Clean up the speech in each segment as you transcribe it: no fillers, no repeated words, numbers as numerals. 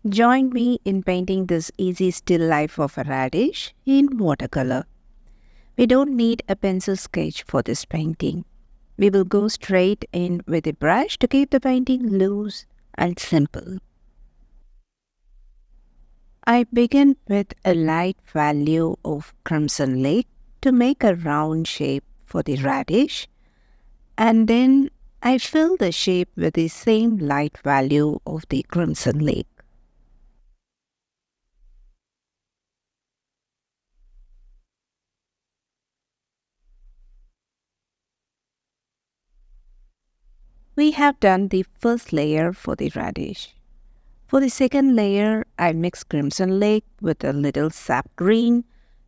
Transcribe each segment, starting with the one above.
Join me in painting this easy still life of a radish in watercolor. We don't need a pencil sketch for this painting. We will go straight in with a brush to keep the painting loose and simple. I begin with a light value of crimson lake to make a round shape for the radish, and then I fill the shape with the same light value of the crimson lake. We have done the first layer for the radish. For the second layer, I mix crimson lake with a little sap green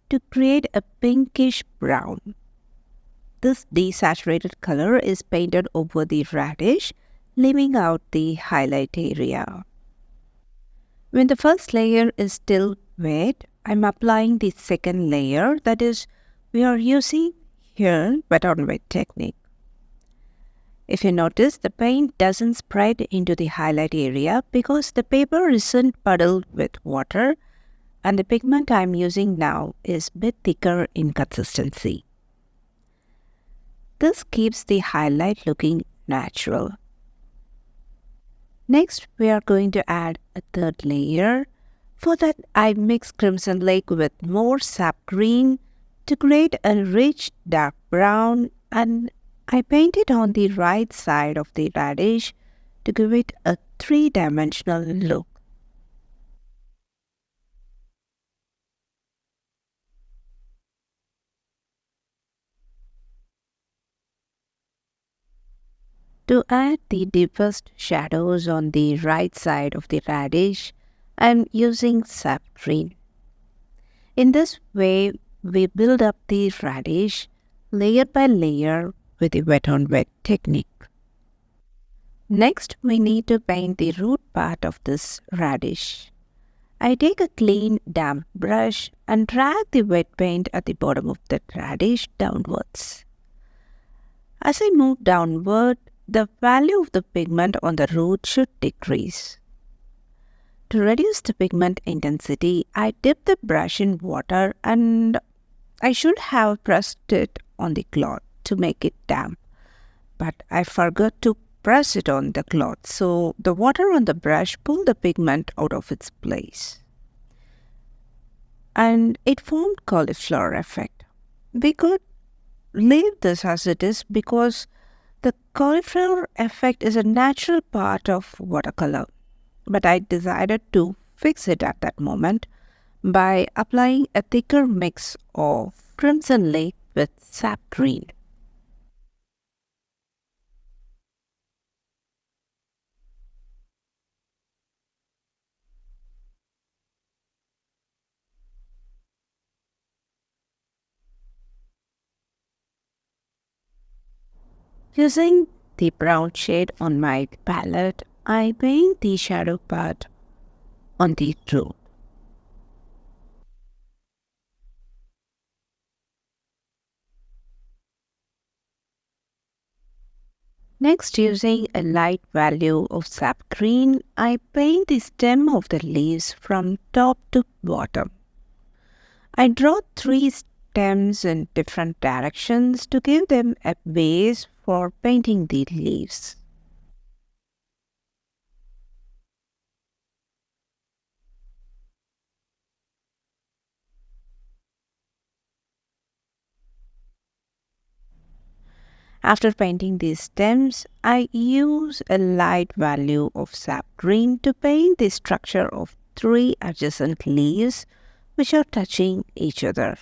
to create a pinkish brown. This desaturated color is painted over the radish, leaving out the highlight area. When the first layer is still wet, I'm applying the second layer, that is, we are using here wet on wet technique. If you notice, the paint doesn't spread into the highlight area because the paper isn't puddled with water and the pigment I'm using now is a bit thicker in consistency. This keeps the highlight looking natural. Next, we are going to add a third layer. For that, I mix crimson lake with more sap green to create a rich dark brown, and I paint it on the right side of the radish to give it a three-dimensional look. To add the deepest shadows on the right side of the radish, I am using sap green. In this way, we build up the radish layer by layer with the wet on wet technique. Next, we need to paint the root part of this radish. I take a clean damp brush and drag the wet paint at the bottom of the radish downwards. As I move downward, the value of the pigment on the root should decrease. To reduce the pigment intensity, I dip the brush in water and I should have pressed it on the cloth to make it damp. But I forgot to press it on the cloth, so the water on the brush pulled the pigment out of its place. And it formed cauliflower effect. We could leave this as it is because the cauliflower effect is a natural part of watercolor. But I decided to fix it at that moment by applying a thicker mix of crimson lake with sap green. Using the brown shade on my palette, I paint the shadow part on the root. Next, using a light value of sap green, I paint the stem of the leaves from top to bottom. I draw three stems in different directions to give them a base for painting the leaves. After painting these stems, I use a light value of sap green to paint the structure of three adjacent leaves which are touching each other.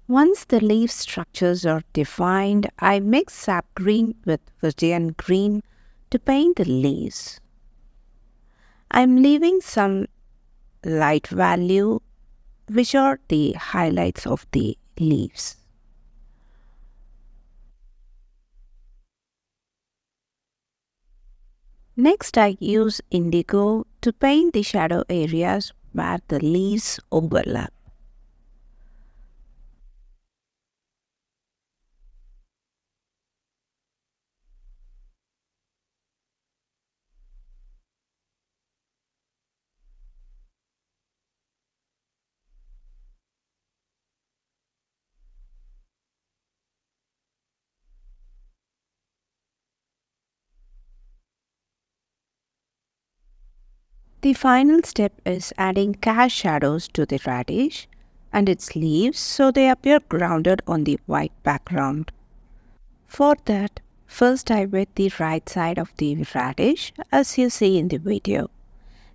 Once the leaf structures are defined, I mix sap green with Virgian green to paint the leaves. I'm leaving some light value which are the highlights of the leaves. Next, I use indigo to paint the shadow areas where the leaves overlap. The final step is adding cast shadows to the radish and its leaves so they appear grounded on the white background. For that, first I wet the right side of the radish as you see in the video.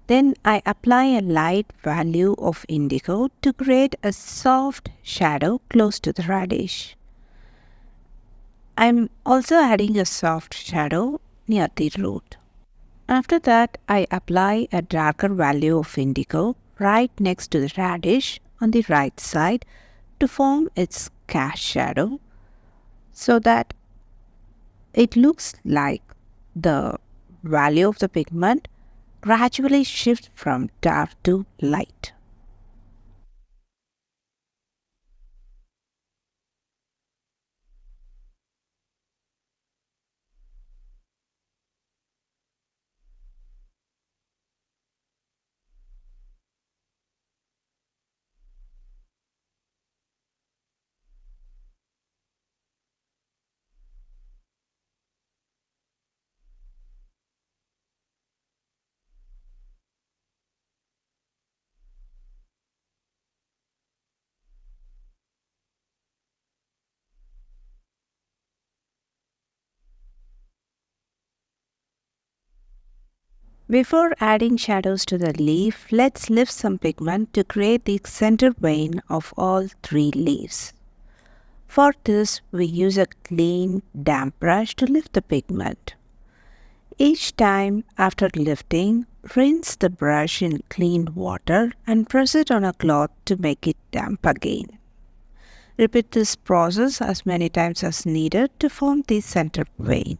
Then I apply a light value of indigo to create a soft shadow close to the radish. I'm also adding a soft shadow near the root. After that, I apply a darker value of indigo right next to the radish on the right side to form its cast shadow so that it looks like the value of the pigment gradually shifts from dark to light. Before adding shadows to the leaf, let's lift some pigment to create the center vein of all three leaves. For this, we use a clean, damp brush to lift the pigment. Each time after lifting, rinse the brush in clean water and press it on a cloth to make it damp again. Repeat this process as many times as needed to form the center vein.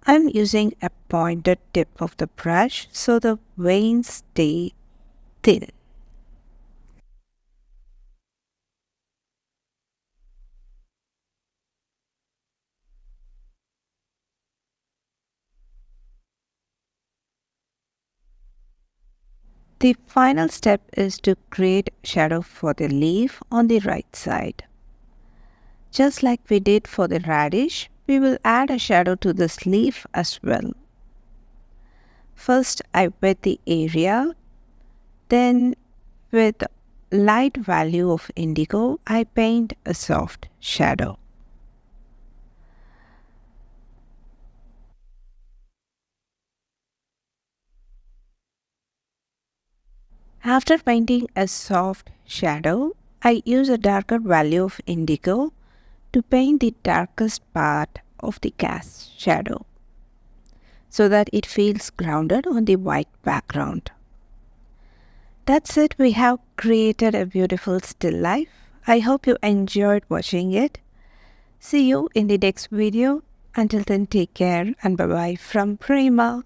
I am using a pointed tip of the brush so the veins stay thin. The final step is to create shadow for the leaf on the right side. Just like we did for the radish, we will add a shadow to this leaf as well. First, I wet the area, then with light value of indigo, I paint a soft shadow. After painting a soft shadow, I use a darker value of indigo to paint the darkest part of the cast shadow so that it feels grounded on the white background. That's it, we have created a beautiful still life. I hope you enjoyed watching it. See you in the next video. Until then, take care and bye bye from Prema.